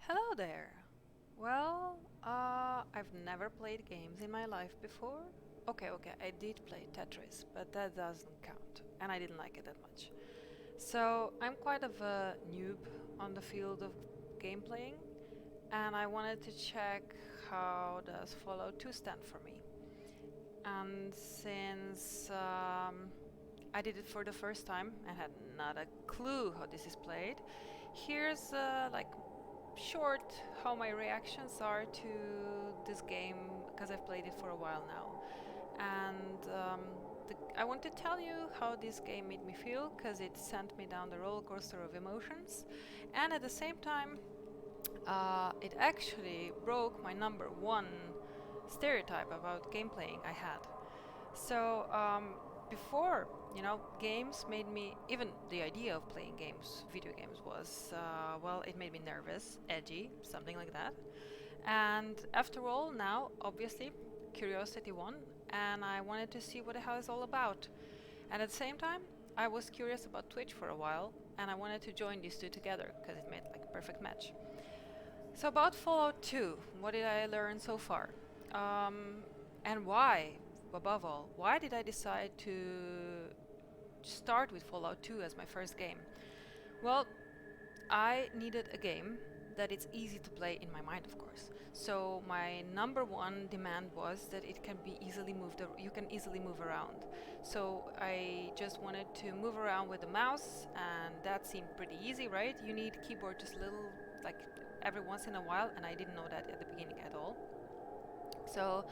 Hello there. I've never played games in my life before. Okay, I did play Tetris, but that doesn't count, and I didn't like it that much. So I'm quite of a noob on the field of game playing, and I wanted to check how does Fallout 2 stand for me. And since I did it for the first time and had not a clue how this is played, here's short how my reactions are to this game because I've played it for a while now. And I want to tell you how this game made me feel because it sent me down the roller coaster of emotions. And at the same time, it actually broke my number one stereotype about game playing I had. So before, games made me, even the idea of playing games, video games was, it made me nervous, edgy, something like that. And after all, now, obviously, curiosity won, and I wanted to see what the hell it's all about. And at the same time, I was curious about Twitch for a while, and I wanted to join these two together because it made like a perfect match. So about Fallout 2, what did I learn so far? And why, above all, why did I decide to start with Fallout 2 as my first game? Well, I needed a game that it's easy to play in my mind, of course. So my number one demand was that it can be easily moved. You can easily move around. So I just wanted to move around with the mouse, and that seemed pretty easy, right? You need keyboard just a little, like every once in a while, and I didn't know that at the beginning at all. So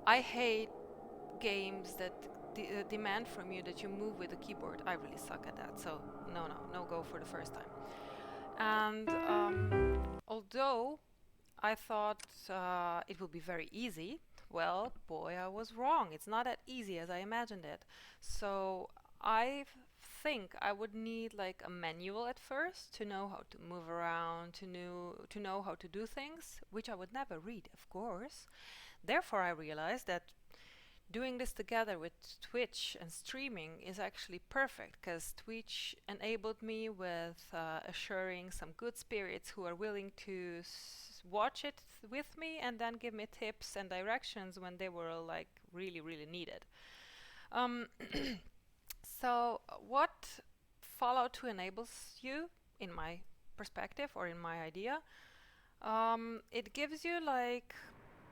I hate games that demand from you that you move with the keyboard. I really suck at that. So no go for the first time. And although I thought it would be very easy, well, boy, I was wrong. It's not that easy as I imagined it. So I think I would need like a manual at first to know how to move around, to know how to do things, which I would never read, of course. Therefore, I realized that doing this together with Twitch and streaming is actually perfect because Twitch enabled me with assuring some good spirits who are willing to watch it with me and then give me tips and directions when they were like really needed. Um, what Fallout 2 enables you, in my perspective or in my idea, it gives you like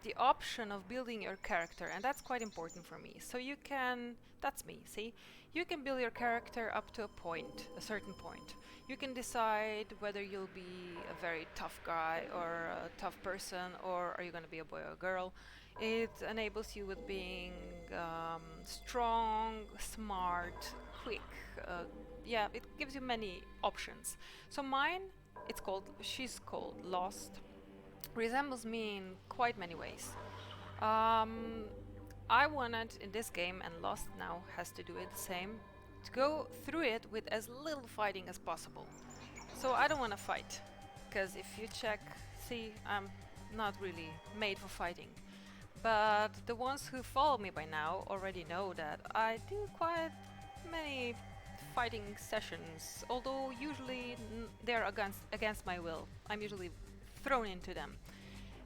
the option of building your character, and that's quite important for me. So you can, that's me, see? You can build your character up to a point, a certain point. You can decide whether you'll be a very tough guy or a tough person, or are you going to be a boy or a girl. It enables you with being strong, smart, quick. Yeah, it gives you many options. So mine, she's called Lost, resembles me in quite many ways. Um, I wanted in this game, and Lost now has to do it the same, to go through it with as little fighting as possible. So I don't want to fight, because if you check, see, I'm not really made for fighting. But the ones who follow me by now already know that I do quite many fighting sessions, although usually they're against my will. I'm usually thrown into them.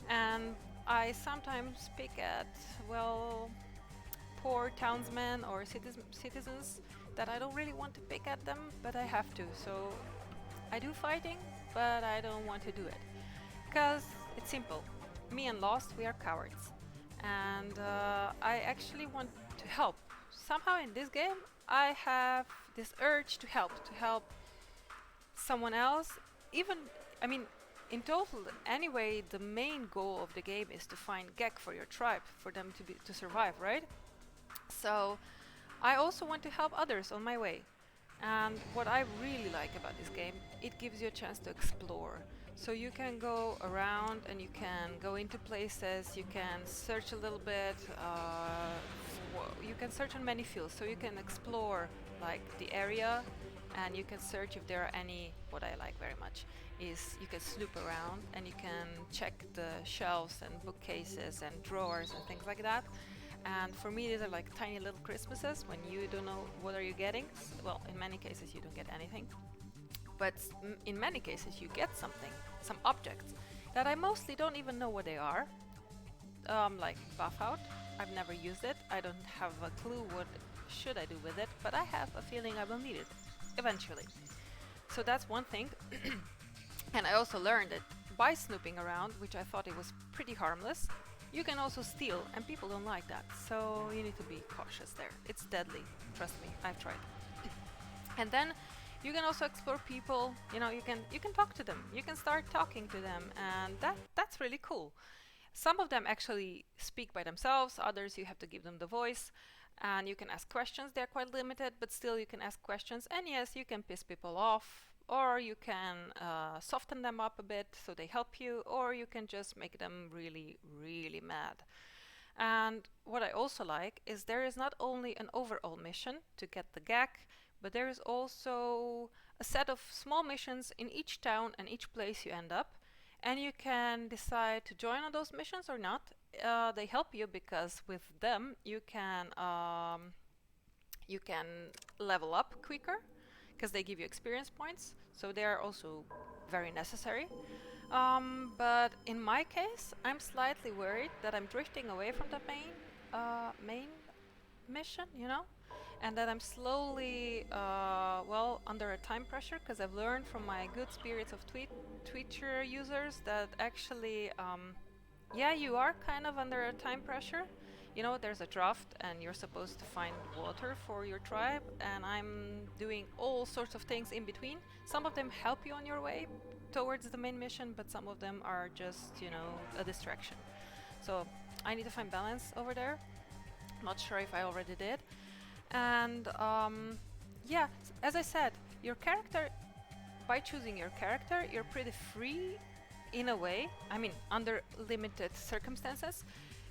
And I sometimes pick at, well, poor townsmen or citizens that I don't really want to pick at them, but I have to. So I do fighting, but I don't want to do it. Because it's simple. Me and Lost, we are cowards. And I actually want to help. Somehow in this game, I have this urge to help someone else. Even, I mean, in total, anyway, the main goal of the game is to find Gek for your tribe, for them to survive, right? So I also want to help others on my way. And what I really like about this game, it gives you a chance to explore. So you can go around and you can go into places, you can search a little bit, you can search on many fields. So you can explore like the area, and you can search if there are any, what I like very much is you can snoop around and you can check the shelves and bookcases and drawers and things like that. And for me, these are like tiny little Christmases when you don't know what are you getting. Well, in many cases, you don't get anything. But in many cases you get something, some objects that I mostly don't even know what they are, like Buffout. I've never used it. I don't have a clue what should I do with it, but I have a feeling I will need it eventually. So that's one thing. And I also learned that by snooping around, which I thought it was pretty harmless, you can also steal, and people don't like that. So you need to be cautious there. It's deadly. Trust me, I've tried. And then you can also explore people. You know, you can talk to them. You can start talking to them, and that's really cool. Some of them actually speak by themselves. Others you have to give them the voice, and you can ask questions. They're quite limited, but still you can ask questions. And yes, you can piss people off, or you can soften them up a bit so they help you, or you can just make them really, really mad. And what I also like is there is not only an overall mission to get the GAC, but there is also a set of small missions in each town and each place you end up. And you can decide to join on those missions or not. They help you because with them you can level up quicker because they give you experience points. So they are also very necessary. But in my case, I'm slightly worried that I'm drifting away from the main mission, you know, and that I'm slowly, well, under a time pressure because I've learned from my good spirits of Twitter users that actually, yeah, you are kind of under a time pressure. You know, there's a draft and you're supposed to find water for your tribe, and I'm doing all sorts of things in between. Some of them help you on your way towards the main mission, but some of them are just, you know, a distraction. So I need to find balance over there. Not sure if I already did. And yeah, as I said, your character, by choosing your character, you're pretty free in a way. I mean, under limited circumstances.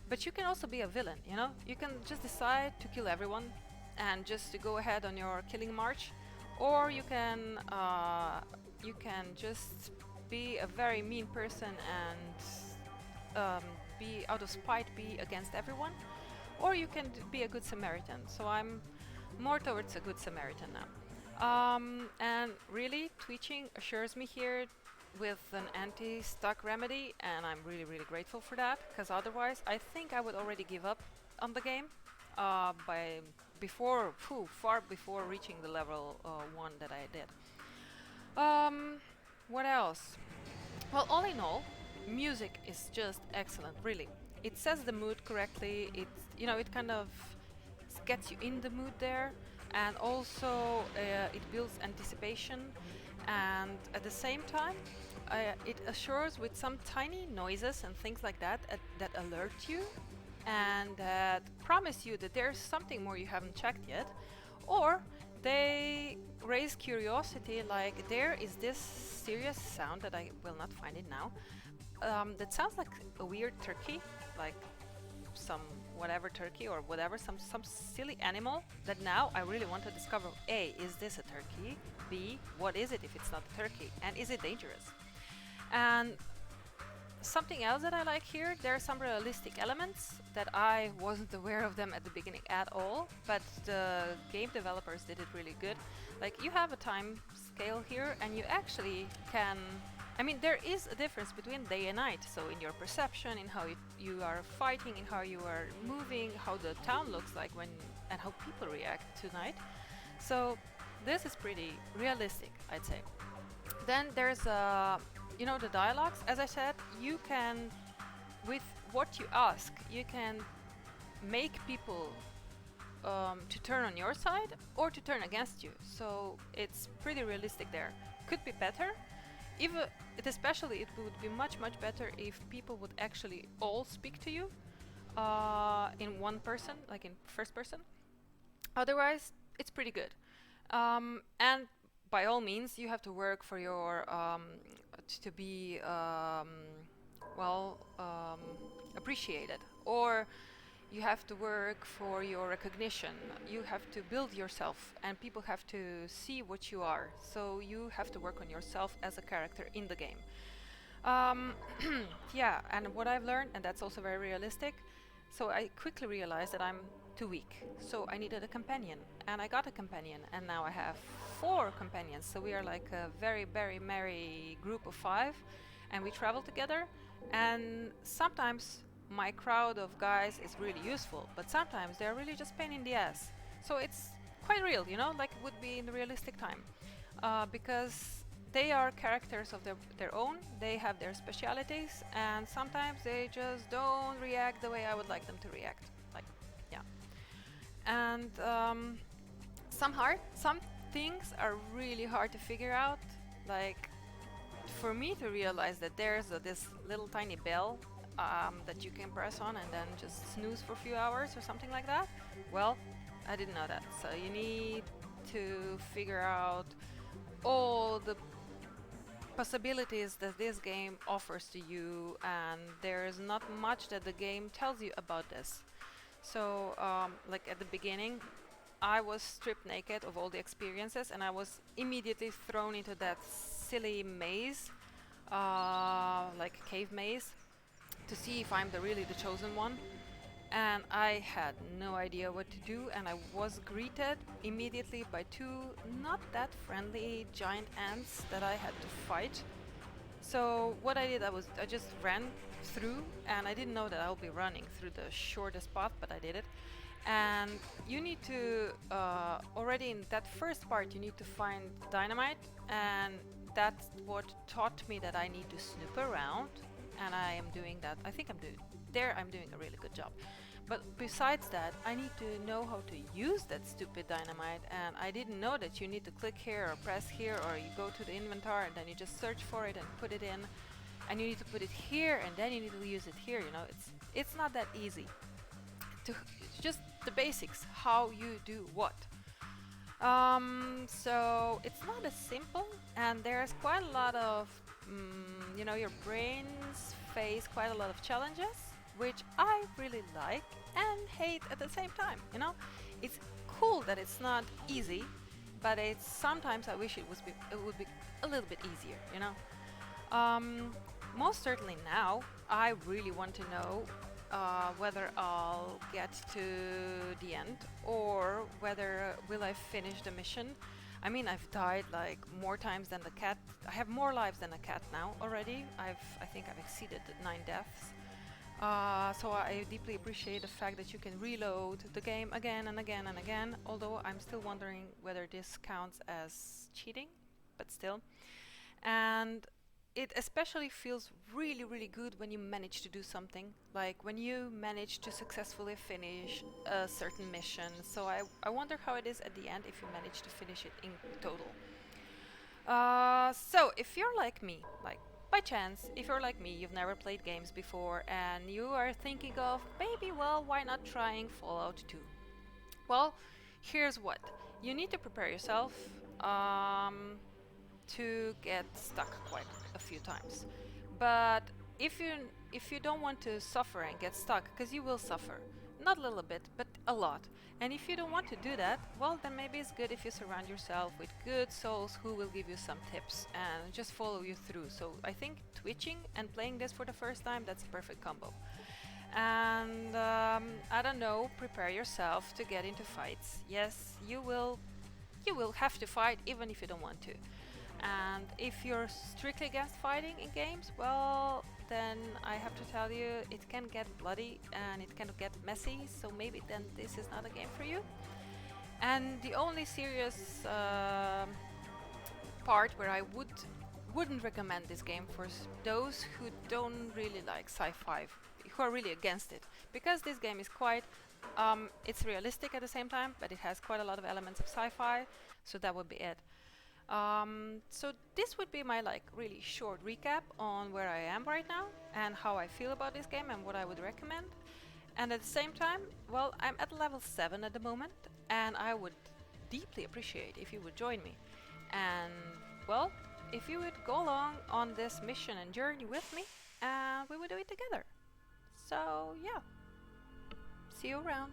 But you can also be a villain, you know? You can just decide to kill everyone and just to go ahead on your killing march. Or you can just be a very mean person and be out of spite, be against everyone. Or you can be a good Samaritan. So I'm more towards a good Samaritan now. And really, twitching assures me here with an anti-stuck remedy, and I'm really, really grateful for that, because otherwise I think I would already give up on the game far before reaching the level 1 that I did. What else? Well, all in all, music is just excellent, really. It sets the mood correctly. It kind of gets you in the mood there, and also it builds anticipation, and at the same time it assures with some tiny noises and things like that that alert you and that promise you that there's something more you haven't checked yet, or they raise curiosity, like there is this serious sound that I will not find it now, that sounds like a weird turkey, like some whatever turkey or whatever, some silly animal that now I really want to discover. A, is this a turkey? B, what is it if it's not a turkey? And is it dangerous? And something else that I like here, there are some realistic elements that I wasn't aware of them at the beginning at all, but the game developers did it really good. Like, you have a time scale here, and you actually can... I mean, there is a difference between day and night, so in your perception, in how you are fighting, in how you are moving, how the town looks like and how people react to night. So this is pretty realistic, I'd say. Then there's the dialogues. As I said, you can, with what you ask, you can make people to turn on your side or to turn against you. So it's pretty realistic there. Could be better. It would be much better if people would actually all speak to you in one person, like in first person. Otherwise, it's pretty good. And by all means, you have to work for your to be appreciated, or you have to work for your recognition. You have to build yourself, and people have to see what you are. So you have to work on yourself as a character in the game. Yeah, and what I've learned, and that's also very realistic, so I quickly realized that I'm too weak. So I needed a companion, and I got a companion, and now I have 4 companions, so we are like a very, very merry group of 5, and we travel together. And sometimes my crowd of guys is really useful, but sometimes they're really just pain in the ass. So it's quite real, you know, like it would be in the realistic time, because they are characters of their own. They have their specialities, and sometimes they just don't react the way I would like them to react. Like, yeah. And some things are really hard to figure out. Like, for me to realize that there's this little tiny bell that you can press on and then just snooze for a few hours or something like that. Well, I didn't know that. So you need to figure out all the possibilities that this game offers to you, and there's not much that the game tells you about this. So, like at the beginning, I was stripped naked of all the experiences, and I was immediately thrown into that silly maze, like a cave maze, to see if I'm really the chosen one. And I had no idea what to do, and I was greeted immediately by 2 not that friendly giant ants that I had to fight. So what I did, I just ran through, and I didn't know that I'll be running through the shortest path, but I did it. And you need to already in that first part you need to find dynamite, and that's what taught me that I need to snoop around, and I am doing that. I think I'm doing a really good job. But besides that, I need to know how to use that stupid dynamite, and I didn't know that you need to click here or press here, or you go to the inventory and then you just search for it and put it in, and you need to put it here and then you need to use it here. You know, it's not that easy. It's just the basics, how you do what. So it's not as simple, and there's quite a lot of, you know, your brains face quite a lot of challenges, which I really like and hate at the same time. You know, it's cool that it's not easy, but it's sometimes I wish it would be a little bit easier. You know, most certainly now I really want to know whether I'll get to the end or whether will I finish the mission. I mean, I've died like more times than the cat. I have more lives than a cat now already. I think I've exceeded the 9 deaths. So I deeply appreciate the fact that you can reload the game again and again and again, although I'm still wondering whether this counts as cheating, but still. And it especially feels really, really good when you manage to do something, like when you manage to successfully finish a certain mission. So I wonder how it is at the end if you manage to finish it in total. So if you're like me, like by chance, if you're like me, you've never played games before and you are thinking of maybe, well, why not trying Fallout 2? Well, here's what. You need to prepare yourself to get stuck quite a few times. But if you don't want to suffer and get stuck, because you will suffer, not a little bit, but a lot. And if you don't want to do that, well, then maybe it's good if you surround yourself with good souls who will give you some tips and just follow you through. So I think twitching and playing this for the first time, that's a perfect combo. And I don't know, prepare yourself to get into fights. Yes, you will have to fight even if you don't want to. And if you're strictly against fighting in games, well, then I have to tell you, it can get bloody and it can get messy, so maybe then this is not a game for you. And the only serious part where I wouldn't recommend this game for those who don't really like sci-fi, who are really against it, because this game is quite, it's realistic at the same time, but it has quite a lot of elements of sci-fi, so that would be it. So this would be my like really short recap on where I am right now and how I feel about this game and what I would recommend. And at the same time, well, I'm at level 7 at the moment, and I would deeply appreciate if you would join me. And well, if you would go along on this mission and journey with me, and we would do it together. So yeah, see you around.